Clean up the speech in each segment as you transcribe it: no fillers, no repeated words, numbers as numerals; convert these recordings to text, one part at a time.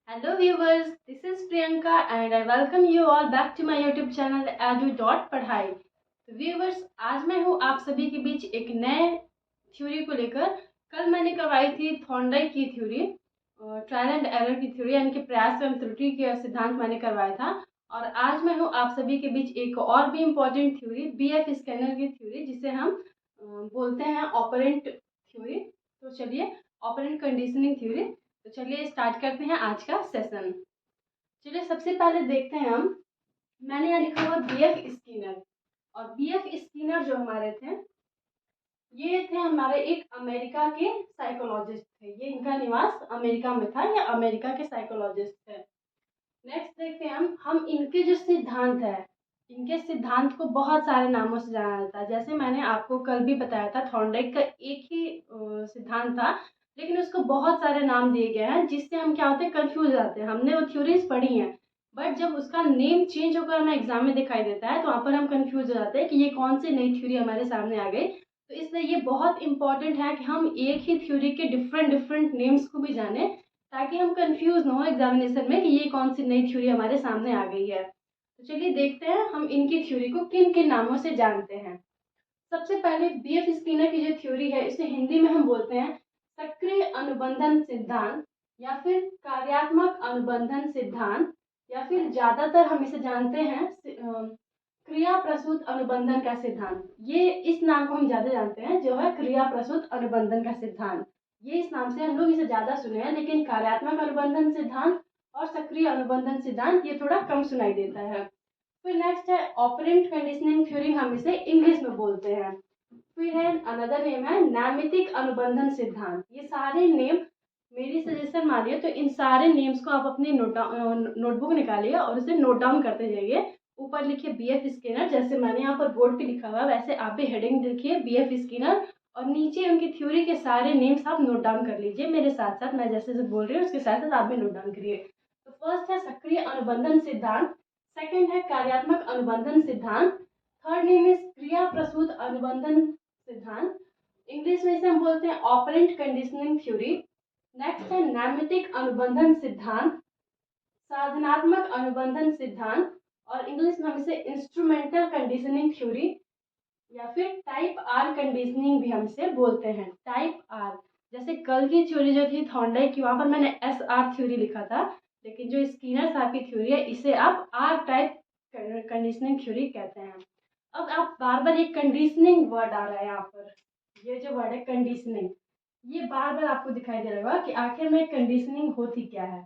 Hello viewers, this is Priyanka and I welcome you all back to my YouTube channel edu.पढ़ाई। तो viewers, आज मैं हूँ आप सभी के बीच एक नए थ्योरी को लेकर। कल मैंने करवाई थी थॉर्नडाइक की थ्योरी, ट्रायल एंड एरर की थ्योरी, यानी कि प्रयास एवं त्रुटि के सिद्धांत मैंने करवाया था। और आज मैं हूँ आप सभी के बीच एक और भी इम्पोर्टेंट थ्योरी, BF स्कैनर की थ्योरी, जिसे हम बोलते हैं ऑपरेंट थ्योरी। तो चलिए, ऑपरेंट कंडीशनिंग थ्योरी। तो चलिए स्टार्ट करते हैं आज का सेशन। चलिए सबसे पहले देखते हैं हम। मैंने यहाँ लिखा हुआ BF स्किनर, और BF स्किनर जो हमारे थे, ये थे हमारे एक अमेरिका के साइकोलॉजिस्ट थे। ये इनका निवास अमेरिका में था, या अमेरिका के साइकोलॉजिस्ट थे। नेक्स्ट देखते हैं हम इनके जो सिद्धांत है, इनके सिद्धांत को बहुत सारे नामों से जाना जाता है। जैसे मैंने आपको कल भी बताया था, थॉर्नडाइक का एक ही सिद्धांत था, लेकिन उसको बहुत सारे नाम दिए गए हैं, जिससे हम क्या होते हैं, कंफ्यूज हो जाते हैं। हमने वो थ्योरीज पढ़ी हैं, बट जब उसका नेम चेंज होकर हमें एग्जाम में दिखाई देता है, तो वहाँ पर हम कंफ्यूज हो जाते हैं कि ये कौन सी नई थ्योरी हमारे सामने आ गई। तो इसलिए ये बहुत इंपॉर्टेंट है कि हम एक ही थ्योरी के डिफरेंट डिफरेंट नेम्स को भी जानें, ताकि हम कंफ्यूज ना हो एग्जामिनेशन में कि ये कौन सी नई थ्योरी हमारे सामने आ गई है। तो चलिए देखते हैं हम इनकी थ्योरी को किन किन नामों से जानते हैं। सबसे पहले BF स्किनर की जो थ्योरी है, इसे हिंदी में हम बोलते हैं सक्रिय अनुबंधन सिद्धांत, या फिर कार्यात्मक अनुबंधन सिद्धांत, या फिर ज्यादातर हम इसे जानते हैं क्रिया प्रसूत अनुबंधन का सिद्धांत। ये इस नाम को हम ज्यादा जानते हैं, जो है क्रिया प्रसूत अनुबंधन का सिद्धांत। ये इस नाम से हम लोग इसे ज्यादा सुने हैं, लेकिन कार्यात्मक अनुबंधन सिद्धांत और सक्रिय अनुबंधन सिद्धांत ये थोड़ा कम सुनाई देता है। फिर नेक्स्ट है ऑपरेंट कंडीशनिंग थ्योरी, हम इसे इंग्लिश में बोलते हैं। फिर है अनदर नेम है नैमितिक अनुबंधन सिद्धांत। ये सारे नेम मेरी सजेशन मानिए तो इन सारे नेम्स को आप अपनी नोटबुक निकालिए और उसे नोट डाउन करते जाइए। ऊपर लिखिए BF स्किनर, जैसे मैंने यहाँ पर बोर्ड पे लिखा हुआ है, वैसे आप भी हेडिंग लिखिए BF स्किनर, और नीचे उनकी थ्योरी के सारे नेम्स आप नोट डाउन कर लीजिए मेरे साथ साथ। मैं जैसे बोल रही हूँ उसके साथ साथ आप भी नोट डाउन करिए। तो फर्स्ट है सक्रिय अनुबंधन सिद्धांत, सेकंड है कार्यात्मक अनुबंधन सिद्धांत, थर्ड नेम इज क्रिया प्रसूत अनुबंधन सिद्धांत, इंग्लिश में इसे हम बोलते हैं ऑपरेंट कंडीशनिंग थ्योरी। नेक्स्ट है नैमितिक अनुबंधन सिद्धांत, साधनात्मक अनुबंधन सिद्धांत, और इंग्लिश में हम इसे इंस्ट्रूमेंटल कंडीशनिंग थ्योरी, या फिर टाइप आर कंडीशनिंग भी हम इसे बोलते हैं। टाइप आर, जैसे कल की थ्योरी जो थी थॉर्नडाइक की, वहां पर मैंने SR थ्योरी लिखा था, लेकिन जो स्किनर साहब की थ्योरी है, इसे आप आर टाइप कंडीशनिंग थ्योरी कहते हैं। अब आप बार बार ये कंडीशनिंग वर्ड आ रहा है यहाँ पर, ये जो वर्ड है कंडीशनिंग, ये बार बार आपको दिखाई दे रहा होगा कि आखिर में कंडीशनिंग होती क्या है,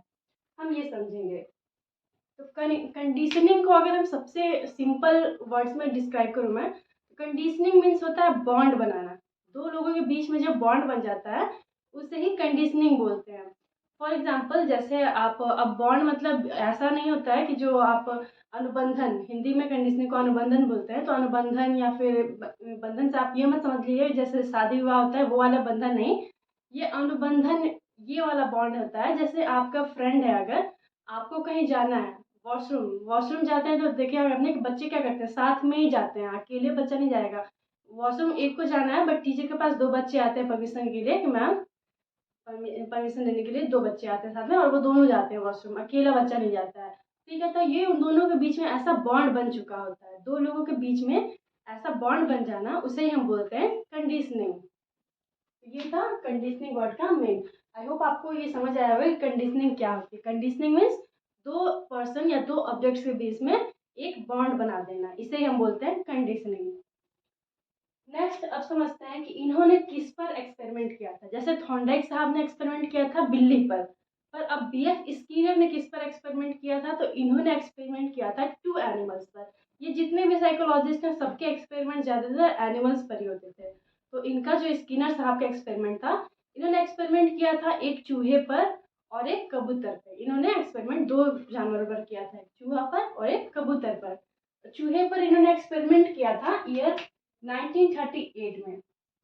हम ये समझेंगे। तो कंडीशनिंग को अगर हम सबसे सिंपल वर्ड्स में डिस्क्राइब करूँ मैं, कंडीशनिंग मीन्स होता है बॉन्ड बनाना। दो लोगों के बीच में जो बॉन्ड बन जाता है, उसे ही कंडीशनिंग बोलते हैं। फॉर एग्जाम्पल, जैसे आप अब बॉन्ड मतलब ऐसा नहीं होता है कि जो आप अनुबंधन, हिंदी में कंडीशनिंग को अनुबंधन बोलते हैं, तो अनुबंधन या फिर बंधन से आप ये मत समझ लीजिए जैसे शादी विवाह होता है वो वाला बंधन नहीं। ये अनुबंधन ये वाला बॉन्ड होता है, जैसे आपका फ्रेंड है, अगर आपको कहीं जाना है, वॉशरूम वॉशरूम जाते हैं, तो देखिए अपने बच्चे क्या करते हैं, साथ में ही जाते हैं, अकेले बच्चा नहीं जाएगा। वॉशरूम एक को जाना है, बट टीचर के पास दो बच्चे आते हैं परमिशन के लिए कि मैम परमिशन लेने के लिए दो बच्चे आते हैं साथ में, और वो दोनों जाते हैं वॉशरूम, अकेला बच्चा नहीं जाता है। ठीक है, तो ये उन दोनों के बीच में ऐसा बॉन्ड बन चुका होता है, दो लोगों के बीच में ऐसा बॉन्ड बन जाना, उसे ही हम बोलते हैं कंडीशनिंग। ये था कंडीशनिंग वर्ड का मीन। आई होप आपको ये समझ आया होगा कि कंडीशनिंग क्या होती है। कंडीशनिंग मीन्स दो पर्सन या दो ऑब्जेक्ट्स के बीच में एक बॉन्ड बना देना, इसे ही हम बोलते हैं कंडीशनिंग। नेक्स्ट अब समझते हैं कि इन्होंने किस पर एक्सपेरिमेंट किया था। जैसे थॉर्नडाइक साहब ने एक्सपेरिमेंट किया था बिल्ली पर अब BF स्किनर ने किस पर एक्सपेरिमेंट किया था, तो इन्होंने एक्सपेरिमेंट किया था टू एनिमल्स पर। ये जितने भी साइकोलॉजिस्ट हैं, सबके एक्सपेरिमेंट ज़्यादातर एनिमल्स पर ही होते थे। तो इनका जो स्किनर साहब का एक्सपेरिमेंट था, इन्होंने एक्सपेरिमेंट किया था एक चूहे पर और एक कबूतर पर। इन्होंने एक्सपेरिमेंट दो जानवरों पर किया था, एक चूहा पर और एक कबूतर पर। चूहे पर इन्होंने एक्सपेरिमेंट किया था ईयर 1938 में।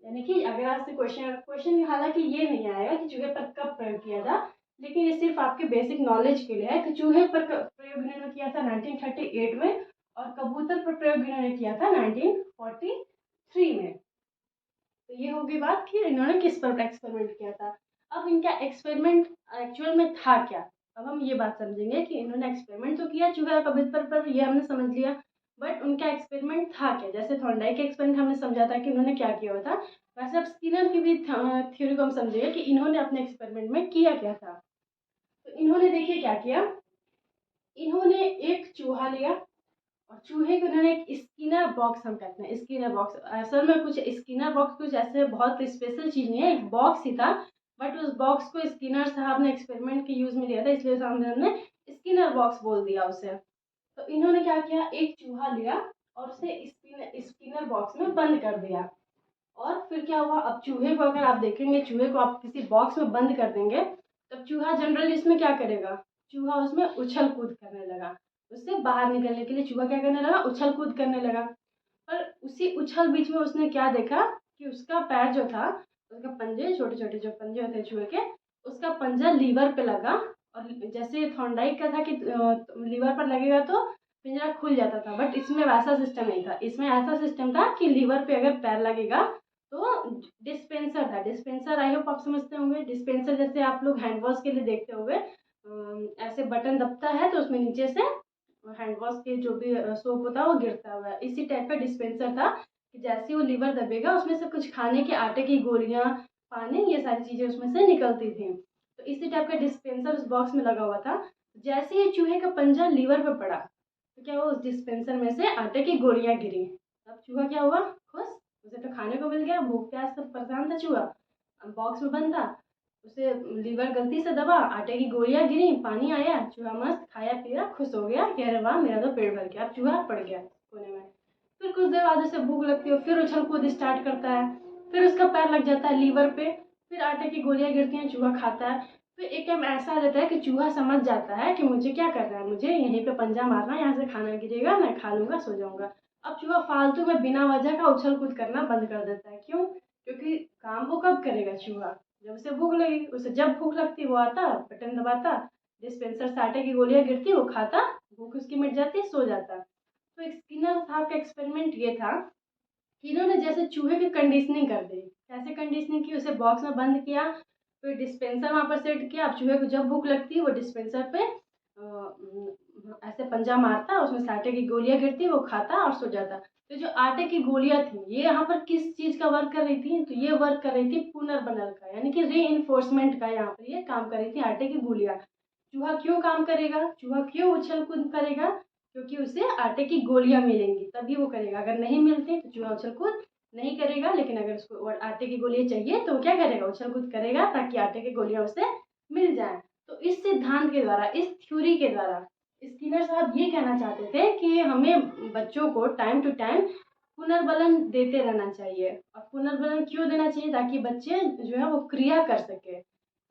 यानी कि अगर आपसे क्वेश्चन हालांकि ये नहीं आएगा कि चूहे पर कब प्रयोग किया था, लेकिन ये सिर्फ आपके बेसिक नॉलेज के लिए है कि चूहे पर प्रयोग इन्होंने किया था 1938 में, और कबूतर पर प्रयोग इन्होंने किया था 1943 में। तो ये होगी बात कि इन्होंने किस पर एक्सपेरिमेंट किया था। अब इनका एक्सपेरिमेंट एक्चुअल में था क्या, अब हम ये बात समझेंगे कि इन्होंने एक्सपेरिमेंट तो किया चूहे का कवित्व पर, ये हमने समझ लिया, बट उनका एक्सपेरिमेंट था क्या। जैसे थॉर्नडाइक के एक्सपेरिमेंट हमने समझा था कि उन्होंने क्या किया हुआ था, वैसे अब स्किनर की भी थ्योरी को हम समझेंगे कि इन्होंने अपने एक्सपेरिमेंट में किया क्या था। तो इन्होंने देखिए क्या किया, इन्होंने एक चूहा लिया और चूहे को उन्होंने एक स्किनर बॉक्स, हम कहते हैं स्किनर बॉक्स, असल में कुछ स्किनर बॉक्स कुछ ऐसे बहुत स्पेशल चीज़ नहीं है, एक बॉक्स ही था, बट उस बॉक्स को स्किनर साहब ने एक्सपेरिमेंट के यूज़ में लिया था, इसलिए हमने स्किनर बॉक्स बोल दिया उसे। तो इन्होंने क्या किया, एक चूहा लिया और उसे स्किनर बॉक्स में बंद कर दिया। और फिर क्या हुआ, अब चूहे को अगर आप देखेंगे, चूहे को आप किसी बॉक्स में बंद कर देंगे, तब चूहा जनरली इसमें क्या करेगा, चूहा उसमें उछल कूद करने लगा। उससे बाहर निकलने के लिए चूहा क्या करने लगा, उछल कूद करने लगा। पर उसी उछल बीच में उसने क्या देखा कि उसका पैर जो था, उसका पंजे, छोटे छोटे जो पंजे होते हैं चूहे के, उसका पंजा लीवर पे लगा। और जैसे थॉर्नडाइक का था कि लीवर पर लगेगा तो पिंजरा खुल जाता था, बट इसमें वैसा सिस्टम नहीं था। इसमें ऐसा सिस्टम था कि लीवर पे अगर पैर लगेगा तो डिस्पेंसर था। डिस्पेंसर आई होप आप समझते होंगे, डिस्पेंसर जैसे आप लोग हैंड वॉश के लिए देखते होंगे, ऐसे बटन दबता है तो उसमें नीचे से हैंड वॉश के जो भी सोप होता है वो गिरता हुआ है, इसी टाइप का डिस्पेंसर था कि जैसे वो लीवर दबेगा उसमें से कुछ खाने के आटे की गोलियां, पानी, ये सारी चीज़ें उसमें से निकलती थी। तो इसी टाइप का डिस्पेंसर उस बॉक्स में लगा हुआ था। जैसे ही चूहे का पंजा लीवर पे पड़ा तो क्या हुआ, उस डिस्पेंसर में से आटे की गोलियां गिरी। अब चूहा क्या हुआ, खुश, उसे तो खाने को मिल गया, भूख प्यास से परेशान था चूहा, बॉक्स में बंद था, उसे लीवर गलती से दबा, आटे की गोलियां गिरी, पानी आया, चूहा मस्त खाया पिया खुश हो गया कि अरे वाह मेरा तो पेट भर गया। अब चूहा पड़ गया कोने में। फिर कुछ देर बाद उसे भूख लगती है, फिर उछल कूद स्टार्ट करता है, फिर उसका पैर लग जाता है लीवर पे, फिर आटे की गोलियां गिरती हैं, चूहा खाता है। फिर एक टाइम ऐसा आ जाता है कि चूहा समझ जाता है कि मुझे क्या करना है, मुझे यहीं पे पंजा मारना है, यहाँ से खाना गिरेगा, मैं खा लूंगा, सो जाऊंगा। अब चूहा फालतू में बिना वजह का उछल कूद करना बंद कर देता है। क्यों, क्योंकि काम वो कब करेगा चूहा, जब उसे भूख लगी। उसे जब भूख लगती वो आता, बटन दबाता, डिस्पेंसर से आटे की गोलियां गिरती, वो खाता, भूख उसकी मिट जाती, सो जाता। तो एक स्किनर साहब का एक्सपेरिमेंट ये था कि इन्होंने जैसे चूहे की कंडीशनिंग कर दी। कैसे कंडीशनिंग की, उसे बॉक्स में बंद किया, फिर डिस्पेंसर वहाँ पर सेट किया। अब चूहे को जब भूख लगती वो डिस्पेंसर पे ऐसे पंजा मारता, उसमें से आटे की गोलियां गिरती, वो खाता और सो जाता। तो जो आटे की गोलियां थी ये यहाँ पर किस चीज़ का वर्क कर रही थी, तो ये वर्क कर रही थी पुनर्बनल का, यानी कि री इन्फोर्समेंट का। यहाँ पर ये काम कर रही थी आटे की गोलियां। चूहा क्यों काम करेगा, चूहा क्यों उछल कूद करेगा, क्योंकि उसे आटे की गोलियां मिलेंगी तभी वो करेगा। अगर नहीं मिलती तो चूहा उछल कूद नहीं करेगा, लेकिन अगर उसको आटे की गोलियां चाहिए तो वो क्या करेगा, उछल कूद करेगा ताकि आटे की गोलियां उसे मिल जाए। तो इस सिद्धांत के द्वारा, इस थ्योरी के द्वारा स्किनर साहब ये कहना चाहते थे कि हमें बच्चों को टाइम टू टाइम पुनर्बलन देते रहना चाहिए। और पुनर्बलन क्यों देना चाहिए, ताकि बच्चे जो है वो क्रिया कर सके।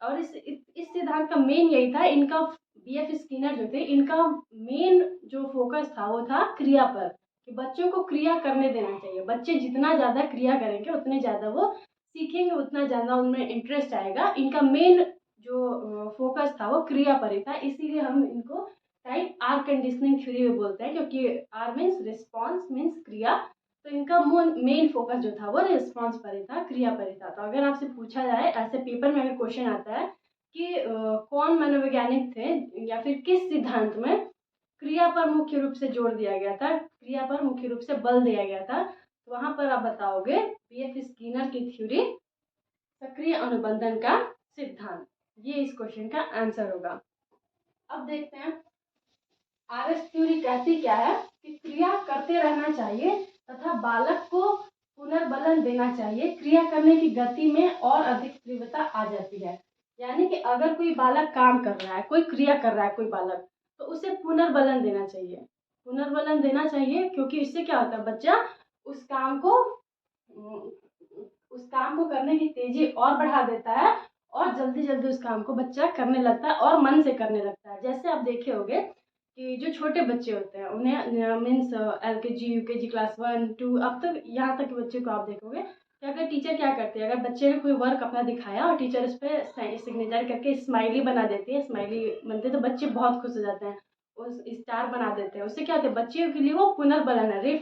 और इस सिद्धांत का मेन यही था। इनका बीएफ स्किनर जो थे, इनका मेन जो फोकस था वो था क्रिया पर, कि बच्चों को क्रिया करने देना चाहिए। बच्चे जितना ज़्यादा क्रिया करेंगे उतने ज़्यादा वो सीखेंगे, उतना ज़्यादा उनमें इंटरेस्ट आएगा। इनका मेन जो फोकस था वो क्रिया पर ही था, इसीलिए हम इनको टाइप आर कंडीशनिंग थ्योरी में बोलते हैं, क्योंकि आर मीन्स रिस्पॉन्स मीन्स क्रिया। तो इनका मेन फोकस जो था वो रिस्पॉन्स पर ही था, क्रिया पर ही था। तो अगर आपसे पूछा जाए, ऐसे पेपर में अगर क्वेश्चन आता है कि कौन मनोवैज्ञानिक थे या फिर किस सिद्धांत में क्रिया पर मुख्य रूप से जोर दिया गया था, क्रिया पर मुख्य रूप से बल दिया गया था, तो वहां पर आप बताओगे बीएफ स्किनर की थ्योरी, सक्रिय अनुबंधन का सिद्धांत। ये इस क्वेश्चन का आंसर होगा। अब देखते हैं आरएस थ्योरी कहती क्या है, कि क्रिया करते रहना चाहिए तथा बालक को पुनर्बलन देना चाहिए। क्रिया करने की गति में और अधिक तीव्रता आ जाती है। यानी कि अगर कोई बालक काम कर रहा है, कोई क्रिया कर रहा है कोई बालक, तो उसे पुनर्बलन देना चाहिए। पुनर्बलन देना चाहिए क्योंकि इससे क्या होता है, बच्चा उस काम को करने की तेजी और बढ़ा देता है, और जल्दी जल्दी उस काम को बच्चा करने लगता है और मन से करने लगता है। जैसे आप देखे होंगे कि जो छोटे बच्चे होते हैं उन्हें मीन्स एलकेजी यूकेजी क्लास 1 2 अब तक यहाँ तक के बच्चे को आप देखोगे कि अगर टीचर क्या करती है, अगर बच्चे ने कोई वर्क अपना दिखाया और टीचर उस पर सिग्नेचर करके स्माइली बना देती है, स्माइली बनते तो बच्चे बहुत खुश हो जाते हैं, उस स्टार बना देते हैं। उससे क्या होता है, बच्चों के लिए वो पुनर्बलन है, री है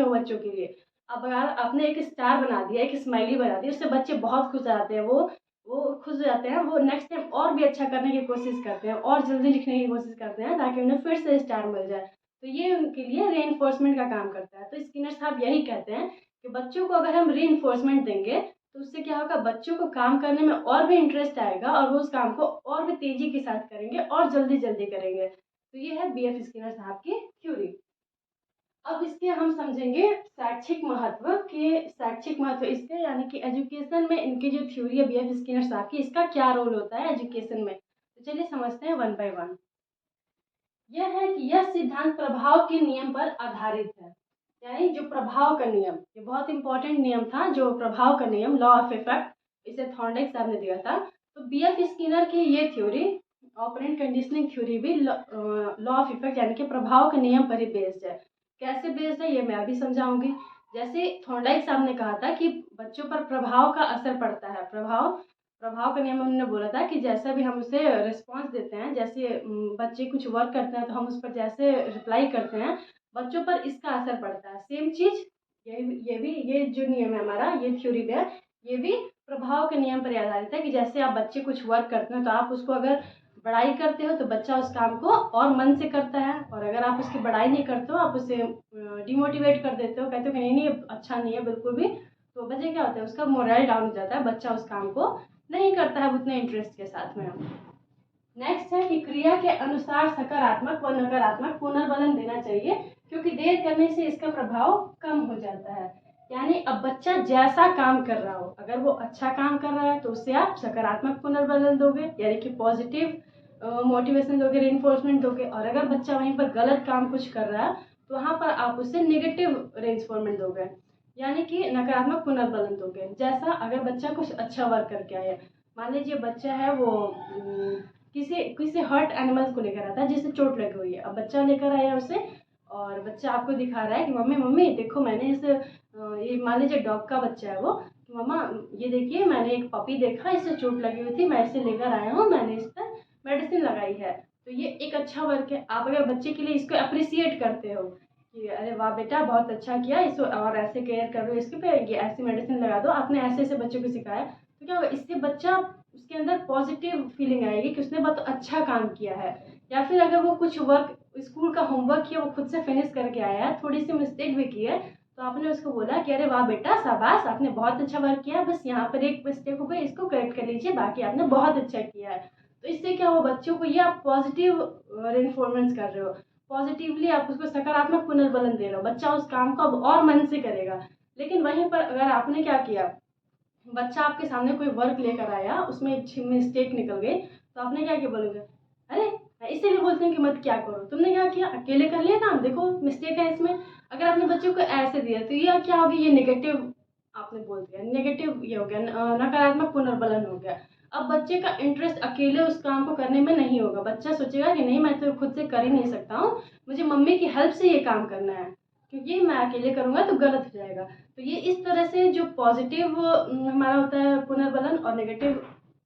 वो बच्चों के लिए। अब अगर आपने एक स्टार बना दिया, एक स्माइली बना दी, उससे बच्चे बहुत खुश हो जाते हैं, वो वो खुश हो जाते हैं, वो नेक्स्ट टाइम और भी अच्छा करने की कोशिश करते हैं और जल्दी लिखने की कोशिश करते हैं ताकि उन्हें फिर से स्टार मिल जाए। तो ये उनके लिए रीइंफोर्समेंट का काम करता है। तो स्किनर साहब यही कहते हैं कि बच्चों को अगर हम रीइंफोर्समेंट देंगे तो उससे क्या होगा, बच्चों को काम करने में और भी इंटरेस्ट आएगा और वो उस काम को और भी तेजी के साथ करेंगे और जल्दी जल्दी करेंगे। तो ये है बी एफ स्किनर साहब की थ्योरी। अब इसके हम समझेंगे शैक्षिक महत्व के, शैक्षिक महत्व इसके यानी कि एजुकेशन में इनकी जो थ्योरी है बी एफ स्किनर साहब की, इसका क्या रोल होता है एजुकेशन में। तो चलिए समझते हैं वन बाय वन। यह है कि यह सिद्धांत प्रभाव के नियम पर आधारित है। यानी जो प्रभाव का नियम, ये बहुत इंपॉर्टेंट नियम था, जो प्रभाव का नियम, लॉ ऑफ इफेक्ट, इसे थॉर्नडाइक साहब ने दिया था। तो बी एफ स्किनर की ये थ्योरी, ऑपरेंट कंडीशनिंग थ्योरी भी लॉ ऑफ इफेक्ट यानी कि प्रभाव के नियम पर ही बेस्ड है। कैसे बेस्ड है ये मैं अभी समझाऊंगी। जैसे थॉर्नडाइक साहब ने कहा था कि बच्चों पर प्रभाव का असर पड़ता है। प्रभाव, प्रभाव का नियम हमने बोला था कि जैसा भी हम उसे रिस्पॉन्स देते हैं, जैसे बच्चे कुछ वर्क करते हैं तो हम उस पर जैसे रिप्लाई करते हैं, बच्चों पर इसका असर पड़ता है। सेम चीज ये जो नियम है हमारा, ये थ्योरी भी है, ये भी प्रभाव के नियम पर आधारित है कि जैसे आप बच्चे कुछ वर्क करते हो तो आप उसको अगर बड़ाई करते हो तो बच्चा उस काम को और मन से करता है, और अगर आप उसकी बड़ाई नहीं करते हो, आप उसे डिमोटिवेट कर देते हो, कहते हो कि नहीं नहीं अच्छा नहीं है बिल्कुल भी, तो बच्चे क्या होता है, उसका मोरल डाउन हो जाता है, बच्चा उस काम को नहीं करता है उतने इंटरेस्ट के साथ में। नेक्स्ट है कि क्रिया के अनुसार सकारात्मक व नकारात्मक पुनर्बलन देना चाहिए, क्योंकि देर करने से इसका प्रभाव कम हो जाता है। यानी अब बच्चा जैसा काम कर रहा हो, अगर वो अच्छा काम कर रहा है तो उससे आप सकारात्मक पुनर्बलन दोगे, यानी कि पॉजिटिव मोटिवेशन दोगे, रेनफोर्समेंट दोगे। और अगर बच्चा वहीं पर गलत काम कुछ कर रहा है तो वहाँ पर आप उससे नेगेटिव रेनफोर्समेंट दोगे, यानी कि नकारात्मक पुनर्बलन दोगे। जैसा अगर बच्चा कुछ अच्छा वर्क करके आया, मान लीजिए बच्चा है वो किसी किसी हर्ट एनिमल्स को लेकर आता है जिसे चोट लगी हुई है। अब बच्चा लेकर आया उसे, और बच्चा आपको दिखा रहा है कि मम्मी मम्मी देखो मैंने इस ये मान लीजिए डॉग का बच्चा है वो, कि मम्मा ये देखिए मैंने एक पपी देखा, इसे चोट लगी हुई थी, मैं इसे लेकर आया हूँ, मैंने इस पर मेडिसिन लगाई है। तो ये एक अच्छा वर्क है। आप अगर बच्चे के लिए इसको अप्रिसिएट करते हो कि अरे वाह बेटा बहुत अच्छा किया, इसको और ऐसे केयर करो, इसके पे ये ऐसी मेडिसिन लगा दो, आपने ऐसे ऐसे बच्चों को सिखाया, तो क्या होगा, इससे बच्चा, उसके अंदर पॉजिटिव फीलिंग आएगी कि उसने बहुत अच्छा काम किया है। या फिर अगर वो कुछ वर्क स्कूल का होमवर्क किया, वो खुद से फिनिश करके आया है, थोड़ी सी मिस्टेक भी की है, तो आपने उसको बोला कि अरे वाह बेटा शाबाश, आपने बहुत अच्छा वर्क किया, बस यहाँ पर एक मिस्टेक हो गई, इसको करेक्ट कर लीजिए, बाकी आपने बहुत अच्छा किया है। तो इससे क्या हुआ, बच्चों को ये आप पॉजिटिव रेनफोर्समेंट कर रहे हो, पॉजिटिवली आप उसको सकारात्मक पुनर्बलन दे रहे हो, बच्चा उस काम को अब और मन से करेगा। लेकिन वहीं पर अगर आपने क्या किया, बच्चा आपके सामने कोई वर्क लेकर आया, उसमें एक मिस्टेक निकल गई, तो आपने क्या किया, बोलोगे अरे, इसीलिए बोलते हैं कि मत क्या करो, तुमने क्या किया, अकेले कर लिया काम, देखो मिस्टेक है इसमें। अगर आपने बच्चों को ऐसे दिया तो ये क्या हो गया, ये नेगेटिव आपने बोल दिया, नेगेटिव ये हो गया, नकारात्मक पुनर्बलन हो गया। अब बच्चे का इंटरेस्ट अकेले उस काम को करने में नहीं होगा, बच्चा सोचेगा कि नहीं मैं तो खुद से कर ही नहीं सकता हूँ, मुझे मम्मी की हेल्प से ये काम करना है, क्योंकि मैं अकेले करूँगा तो गलत हो जाएगा। तो ये इस तरह से जो पॉजिटिव हमारा होता है पुनर्बलन और नेगेटिव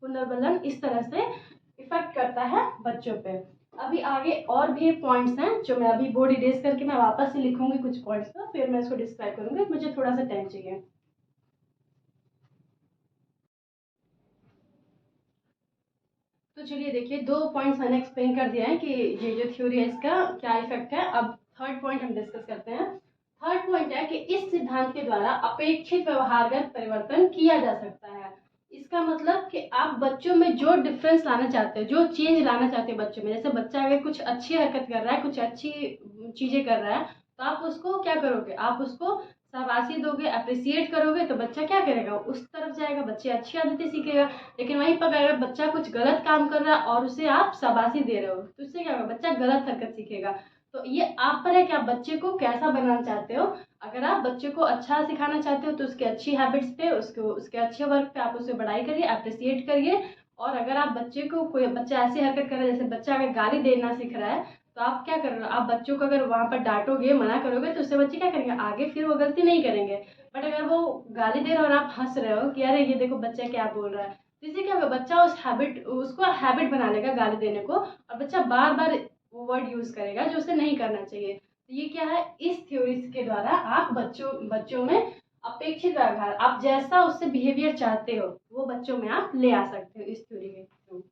पुनर्बलन, इस तरह से इफेक्ट करता है बच्चों पे। अभी आगे और भी पॉइंट्स हैं जो मैं अभी बोर्ड इरेज करके मैं वापस से लिखूंगी कुछ पॉइंट्स का, फिर मैं इसको डिस्क्राइब करूंगी, मुझे थोड़ा सा टाइम चाहिए। तो चलिए देखिए, दो पॉइंट्स मैंने एक्सप्लेन कर दिया है कि ये जो थ्योरी है इसका क्या इफेक्ट है। अब थर्ड पॉइंट हम डिस्कस करते हैं। थर्ड पॉइंट है कि इस सिद्धांत के द्वारा अपेक्षित व्यवहारगत परिवर्तन किया जा सकता है। इसका मतलब कि आप बच्चों में जो डिफरेंस लाना चाहते हो, जो चेंज लाना चाहते हो बच्चों में, जैसे बच्चा अगर कुछ अच्छी हरकत कर रहा है, कुछ अच्छी चीजें कर रहा है, तो आप उसको क्या करोगे, आप उसको शाबाशी दोगे, अप्रिसिएट करोगे, तो बच्चा क्या करेगा, उस तरफ जाएगा, बच्चे अच्छी आदतें सीखेगा। लेकिन वहीं पर अगर बच्चा कुछ गलत काम कर रहा है और उसे आप शाबाशी दे रहे हो, तो उससे क्या होगा, बच्चा गलत हरकत सीखेगा। तो ये आप पर है कि आप बच्चे को कैसा बनाना चाहते हो। अगर आप बच्चे को अच्छा सिखाना चाहते हो तो उसके अच्छी हैबिट्स पे, उसको उसके अच्छे वर्क पे आप उसे बढ़ाई करिए, अप्रिसिएट करिए। और अगर आप बच्चे को, कोई बच्चा ऐसी हरकत कर रहा है, जैसे बच्चा अगर गाली देना सीख रहा है, तो आप क्या कर रहे हो, आप बच्चों को अगर वहाँ पर डांटोगे, मना करोगे, तो उससे बच्चे क्या करेंगे, आगे फिर वो गलती नहीं करेंगे। बट अगर वो गाली दे रहे हो और आप हंस रहे हो कि अरे ये देखो बच्चा क्या बोल रहा है, तो इससे क्या होगा, बच्चा उसको हैबिट बना लेगा गाली देने को, और बच्चा बार बार वो वर्ड यूज करेगा जो उसे नहीं करना चाहिए। तो ये क्या है, इस थ्योरीज के द्वारा आप बच्चों बच्चों में अपेक्षित व्यवहार, आप जैसा उससे बिहेवियर चाहते हो वो बच्चों में आप ले आ सकते हो इस थ्योरी के थ्रू।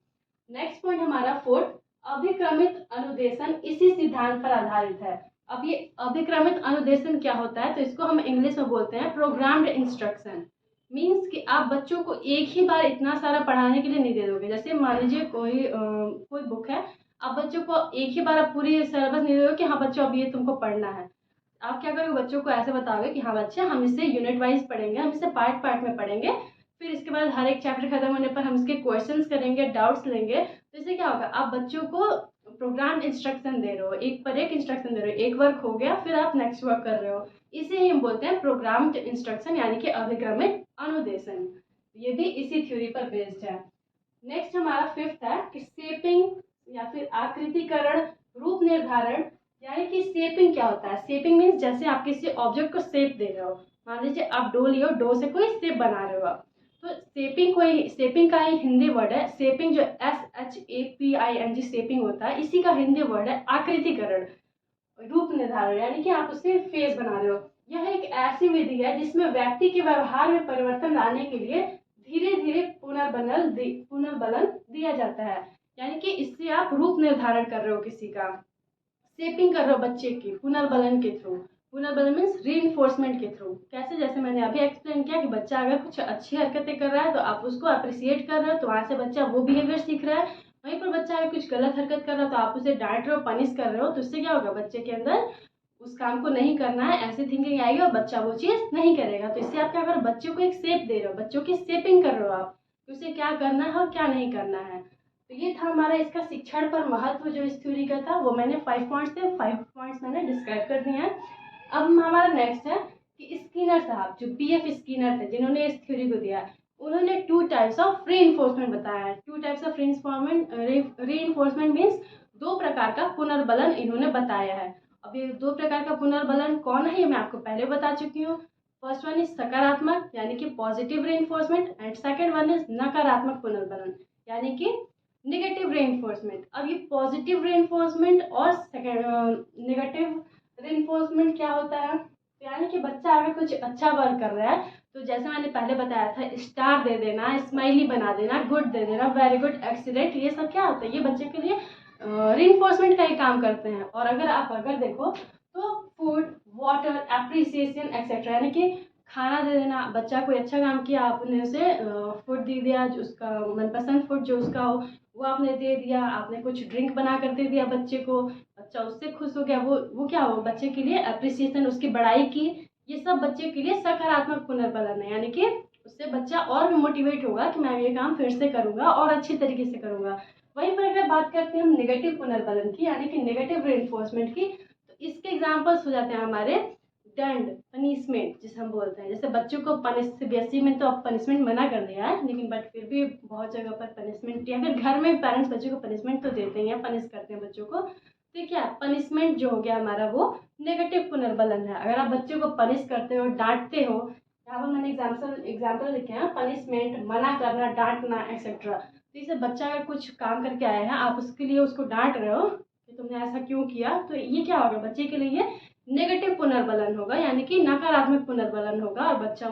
नेक्स्ट पॉइंट हमारा फोर्थ, अभिक्रमित अनुदेशन इसी सिद्धांत पर आधारित है। अब ये अभिक्रमित अनुदेशन क्या होता है, तो इसको हम इंग्लिश में बोलते हैं प्रोग्राम्ड इंस्ट्रक्शन। मीन्स कि आप बच्चों को एक ही बार इतना सारा पढ़ाने के लिए नहीं दे दोगे। जैसे मान लीजिए कोई बुक है, आप बच्चों को एक ही बार आप पूरी सिलेबस नहीं दोगे कि हाँ बच्चों अब ये तुमको पढ़ना है। आप क्या करोगे, बच्चों को ऐसे बताओगे कि हाँ बच्चे हम इसे यूनिट वाइज पढ़ेंगे, हम इसे पार्ट पार्ट में पढ़ेंगे, फिर इसके बाद हर एक चैप्टर खत्म होने पर हम इसके क्वेश्चंस करेंगे, डाउट्स लेंगे। तो इससे क्या होगा, आप बच्चों को प्रोग्राम इंस्ट्रक्शन दे रहे हो, एक पर एक इंस्ट्रक्शन दे रहे हो, एक वर्क हो गया फिर आप नेक्स्ट वर्क कर रहे हो। इसे ही हम बोलते हैं प्रोग्राम्ड इंस्ट्रक्शन यानी कि अभिक्रमित अनुदेशन। ये भी इसी थ्योरी पर बेस्ड है। नेक्स्ट हमारा फिफ्थ है कि शेपिंग या फिर आकृतिकरण, रूप निर्धारण। यानी कि शेपिंग क्या होता है, शेपिंग मीन्स जैसे आप किसी ऑब्जेक्ट को शेप दे रहे हो। मान लीजिए आप डो लियो, डो से कोई शेप बना रहे हो आप, तो शेपिंग का ही हिंदी वर्ड है शेपिंग, जो SHAPING शेपिंग होता है, इसी का हिंदी वर्ड है आकृतिकरण, रूप निर्धारण। यानी कि आप उससे फेस बना रहे हो। यह एक ऐसी विधि है जिसमें व्यक्ति के व्यवहार में परिवर्तन लाने के लिए धीरे धीरे पुनर्बलन दिया जाता है। यानी कि इससे आप रूप निर्धारण कर रहे हो किसी का, शेपिंग कर रहे हो बच्चे की पुनर्बलन के थ्रू। पुनर्बलन मीन्स री के थ्रू। कैसे, जैसे मैंने अभी एक्सप्लेन किया कि बच्चा अगर कुछ अच्छी हरकतें कर रहा है तो आप उसको अप्रिसिएट कर रहे हो, तो वहाँ से बच्चा वो बिहेवियर सीख रहा है। वहीं पर बच्चा अगर कुछ गलत हरकत कर रहा है तो आप उसे डांट रहे हो, पनिश कर रहे हो, तो उससे क्या होगा, बच्चे के अंदर उस काम को नहीं करना है ऐसी थिंकिंग आएगी और बच्चा वो चीज़ नहीं करेगा। तो इससे आप क्या करो, बच्चों को एक शेप दे रहे हो, बच्चों की शेपिंग कर रहे हो आप, कि उसे क्या करना है और क्या नहीं करना है। तो ये था हमारा इसका शिक्षण पर महत्व जो इस थ्योरी का था, वो मैंने 5 पॉइंट्स थे, 5 पॉइंट्स मैंने डिस्क्राइब कर दिए हैं। अब हमारा नेक्स्ट है कि स्किनर साहब, जो BF स्किनर थे जिन्होंने इस थ्योरी को दिया, उन्होंने 2 टाइप्स ऑफ री बताया है। 2 टाइप्स ऑफ री मीन्स 2 प्रकार का पुनर्बलन इन्होंने बताया है। अब ये 2 प्रकार का पुनर्बलन कौन है ये मैं आपको पहले बता चुकी हूँ। फर्स्ट वन इज सकारात्मक यानी कि पॉजिटिव री एंड सेकेंड वन इज नकारात्मक पुनर्बलन यानी कि नेगेटिव री। अब ये पॉजिटिव री और नेगेटिव री क्या होता है, यानी कि बच्चा अगर कुछ अच्छा वर्क कर रहा है तो जैसे मैंने पहले बताया था, स्टार दे देना, स्माइली बना देना, गुड दे देना, वेरी गुड, एक्सीलेंट, ये सब क्या होता है, ये बच्चे के लिए री का ही काम करते हैं। और अगर देखो तो फूड, वाटर, एप्रिसिएशन एक्सेट्रा, यानी कि खाना दे देना, बच्चा कोई अच्छा काम किया आपने उसे फूड दे दिया, जो उसका मनपसंद फूड जो उसका हो वो आपने दे दिया, आपने कुछ ड्रिंक बना कर दे दिया बच्चे को, बच्चा उससे खुश हो गया, वो क्या हो, बच्चे के लिए अप्रिसिएशन, उसकी बड़ाई की, ये सब बच्चे के लिए सकारात्मक पुनर्बलन है। यानी कि उससे बच्चा और भी मोटिवेट होगा कि मैं ये काम फिर से करूँगा और अच्छी तरीके से करूँगा। वहीं पर अगर बात करते हैं हम नेगेटिव पुनर्बलन की यानी कि नेगेटिव री की, तो इसके एग्जाम्पल्स हो जाते हैं हमारे दंड, पनिशमेंट जिसे हम बोलते हैं। जैसे बच्चों को सीबीएसई में तो अब पनिशमेंट मना कर दिया है, लेकिन बट फिर भी बहुत जगह पर पनिशमेंट, या फिर घर में पेरेंट्स बच्चों को पनिशमेंट तो देते ही हैं, पनिश करते हैं बच्चों को। तो क्या पनिशमेंट जो हो गया हमारा वो नेगेटिव पुनर्बलन है। अगर आप बच्चों को पनिश करते हो, डांटते हो, यहाँ पर मैंने एग्जाम्पल लिखे हैं, पनिशमेंट, मना करना, डांटना एक्सेट्रा। तो इसे बच्चा अगर कुछ काम करके आया है, आप उसके लिए उसको डांट रहे हो कि तुमने ऐसा क्यों किया, तो ये क्या होगा, बच्चे के लिए नेगेटिव पुनर्बलन होगा, यानी कि नकारात्मक पुनर्बलन होगा। और बच्चा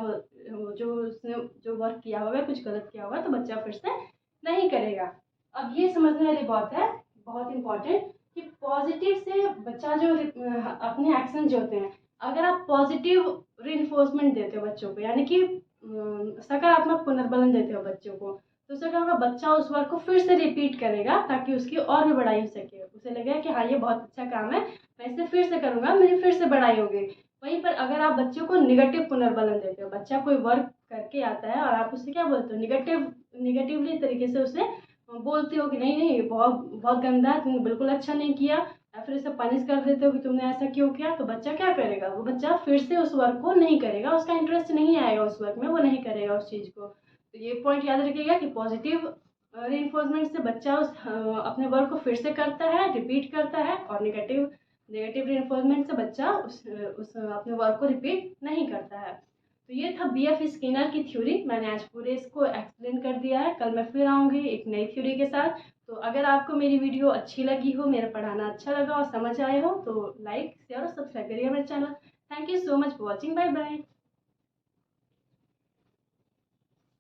जो उसने जो वर्क किया होगा, कुछ गलत किया होगा, तो बच्चा फिर से नहीं करेगा। अब ये समझने वाली बात है, बहुत इंपॉर्टेंट, कि पॉजिटिव से बच्चा जो अपने एक्शन जो होते हैं, अगर आप पॉजिटिव री देते हो बच्चों को, यानी कि सकारात्मक पुनर्बलन देते हो बच्चों को, तो उससे क्या होगा, बच्चा उस वर्क को फिर से रिपीट करेगा ताकि उसकी और भी बढ़ाई हो सके, उसे लगेगा कि हाँ ये बहुत अच्छा काम है, मैं इसे फिर से करूँगा, मेरी फिर से बढ़ाई होगी। वहीं पर अगर आप बच्चों को निगेटिव पुनर्बलन देते हो, बच्चा कोई वर्क करके आता है और आप उससे क्या बोलते हो, निगेटिवली तरीके से उसे बोलते हो कि नहीं नहीं ये बहुत बहुत गंदा है, तुमने बिल्कुल अच्छा नहीं किया, या फिर इसे पनिश कर देते हो कि तुमने ऐसा क्यों किया, तो बच्चा क्या करेगा, वो बच्चा फिर से उस वर्क को नहीं करेगा, उसका इंटरेस्ट नहीं आएगा उस वर्क में, वो नहीं करेगा उस चीज़ को। तो ये पॉइंट याद रखिएगा कि पॉजिटिव री से बच्चा उस अपने वर्क को फिर से करता है, रिपीट करता है, और नेगेटिव री से बच्चा उस अपने वर्क को रिपीट नहीं करता है। तो ये था BF स्किनर की थ्योरी, मैंने आज पूरे इसको एक्सप्लेन कर दिया है। कल मैं फिर आऊँगी एक नई थ्योरी के साथ। तो अगर आपको मेरी वीडियो अच्छी लगी हो, मेरा पढ़ाना अच्छा लगा और समझ आए हो, तो लाइक, शेयर और सब्सक्राइब करिए मेरे channel. Thank you so much for watching, bye bye.